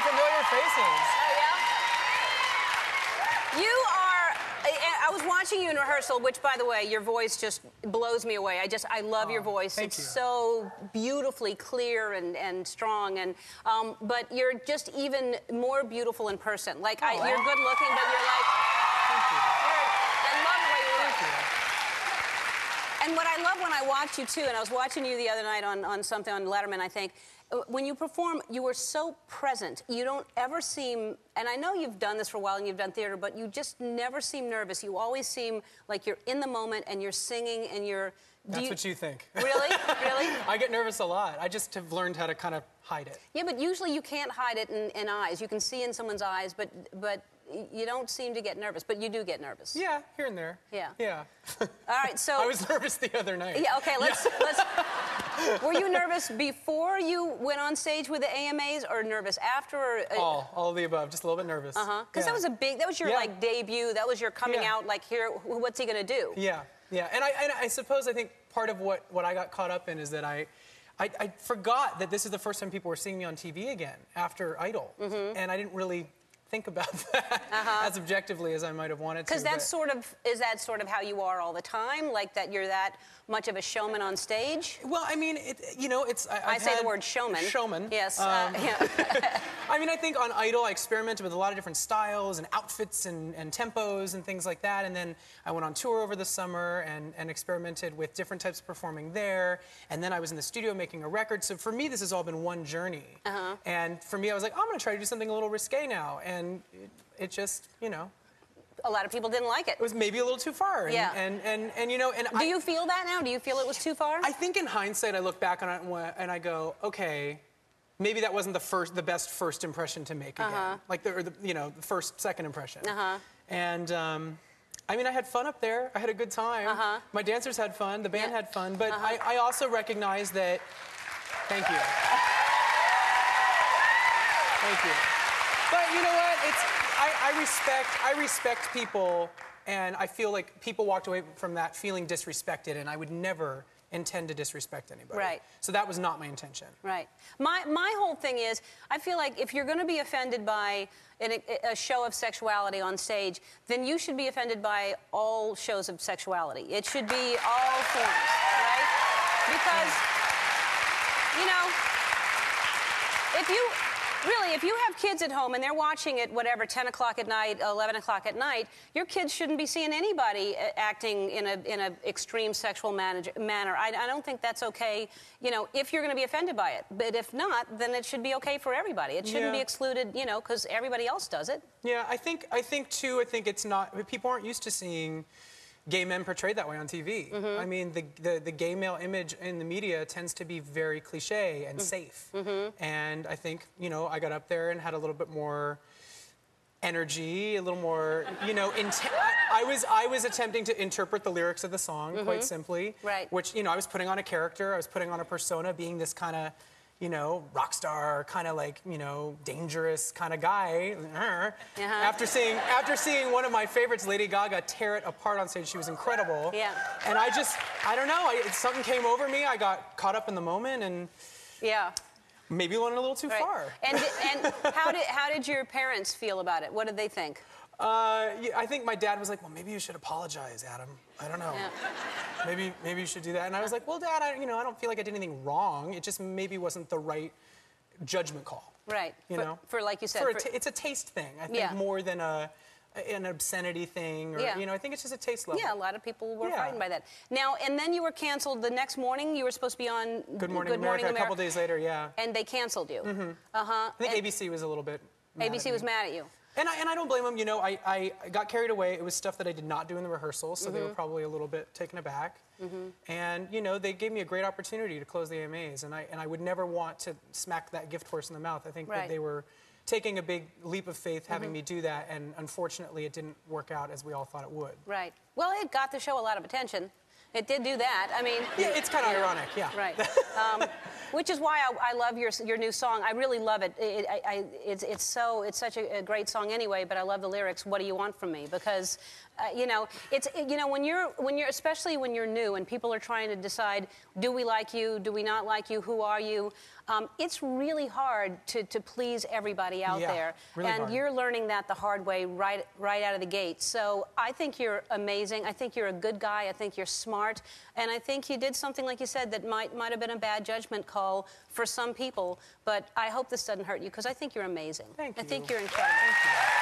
familiar faces. Oh, yeah? You are... I was watching you in rehearsal, which, by the way, your voice just blows me away. I love your voice. Thank you. So beautifully clear and strong. And but you're just even more beautiful in person. Like, you're good looking, but you're like... Thank you. I love the way you look. Thank you. And what I love when I watch you, too, and I was watching you the other night on something on Letterman, I think, when you perform, you are so present. You don't ever seem, and I know you've done this for a while and you've done theater, but you just never seem nervous. You always seem like you're in the moment and you're singing and you're... That's what you think. Really? Really? I get nervous a lot. I just have learned how to kind of hide it. Yeah, but usually you can't hide it in eyes. You can see in someone's eyes, but you don't seem to get nervous, but you do get nervous. Yeah, here and there. Yeah. Yeah. All right, so... I was nervous the other night. Yeah, okay, let's... Were you nervous before you went on stage with the AMAs, or nervous after? Or, all of the above. Just a little bit nervous. Because that was that was your like debut. That was your coming out. Like, here, what's he gonna do? Yeah, yeah. And I suppose I think part of what I got caught up in is that I forgot that this is the first time people were seeing me on TV again after Idol, and I didn't really think about that as objectively as I might have wanted to. Because that's is that sort of how you are all the time? Like that you're that much of a showman on stage? Well, I mean, I say the word showman. Showman. Yes. I mean, I think on Idol, I experimented with a lot of different styles and outfits and tempos and things like that. And then I went on tour over the summer and experimented with different types of performing there. And then I was in the studio making a record. So for me, this has all been one journey. And for me, I was like, I'm going to try to do something a little risque now. And it just, you know. A lot of people didn't like it. It was maybe a little too far. Yeah. And you know, and do you feel that now? Do you feel it was too far? I think in hindsight, I look back on it and I go, okay, maybe that wasn't the best first impression to make again. Like the second impression. And I mean, I had fun up there. I had a good time. My dancers had fun. The band had fun. But I also recognize that. Thank you. Thank you. But you know what? I respect people, and I feel like people walked away from that feeling disrespected, and I would never intend to disrespect anybody. Right. So that was not my intention. Right. My whole thing is, I feel like if you're going to be offended by a show of sexuality on stage, then you should be offended by all shows of sexuality. It should be all forms, right? Because, you know, if you have kids at home and they're watching it, whatever, 10 o'clock at night, 11 o'clock at night, your kids shouldn't be seeing anybody acting in an extreme sexual manner. I don't think that's okay, you know, if you're going to be offended by it. But if not, then it should be okay for everybody. It shouldn't be excluded, you know, because everybody else does it. Yeah, I think it's not, people aren't used to seeing gay men portrayed that way on TV. I mean, the gay male image in the media tends to be very cliche and safe. And I think, you know, I got up there and had a little bit more energy, a little more, you know, I was attempting to interpret the lyrics of the song, quite simply. Right. Which, you know, I was putting on a character, I was putting on a persona, being this kind of, you know, rock star, kind of like, you know, dangerous kind of guy. After seeing one of my favorites, Lady Gaga, tear it apart on stage, she was incredible. Yeah. And I don't know, something came over me, I got caught up in the moment, and maybe went a little too far. And how did your parents feel about it? What did they think? I think my dad was like, well, maybe you should apologize, Adam. I don't know. Maybe you should do that. And I was like, well, Dad, I don't feel like I did anything wrong. It just maybe wasn't the right judgment call. Right. You know? For like you said. It's a taste thing, I think, more than an obscenity thing. Or, you know, I think it's just a taste level. Yeah, a lot of people were frightened by that. Now, and then you were canceled the next morning. You were supposed to be on Good Morning America a couple days later, And they canceled you. I think ABC was a little bit mad ABC was mad at you. And I don't blame them. You know, I got carried away. It was stuff that I did not do in the rehearsal, so they were probably a little bit taken aback. And, you know, they gave me a great opportunity to close the AMAs, and I would never want to smack that gift horse in the mouth. I think that they were taking a big leap of faith having me do that, and unfortunately it didn't work out as we all thought it would. Right. Well, it got the show a lot of attention. It did do that. I mean... Yeah, it's kind of ironic, yeah. Right. Which is why I love your new song. I really love it. It's such a great song anyway, but I love the lyrics, "What do you want from me?" Because, you know, when you're especially when you're new and people are trying to decide, do we like you, do we not like you, who are you? It's really hard to please everybody out there. Really and hard. You're learning that the hard way right out of the gate. So I think you're amazing. I think you're a good guy. I think you're smart. And I think you did something, like you said, that might have been a bad judgment call for some people. But I hope this doesn't hurt you, because I think you're amazing. Thank you. I think you're incredible. Thank you.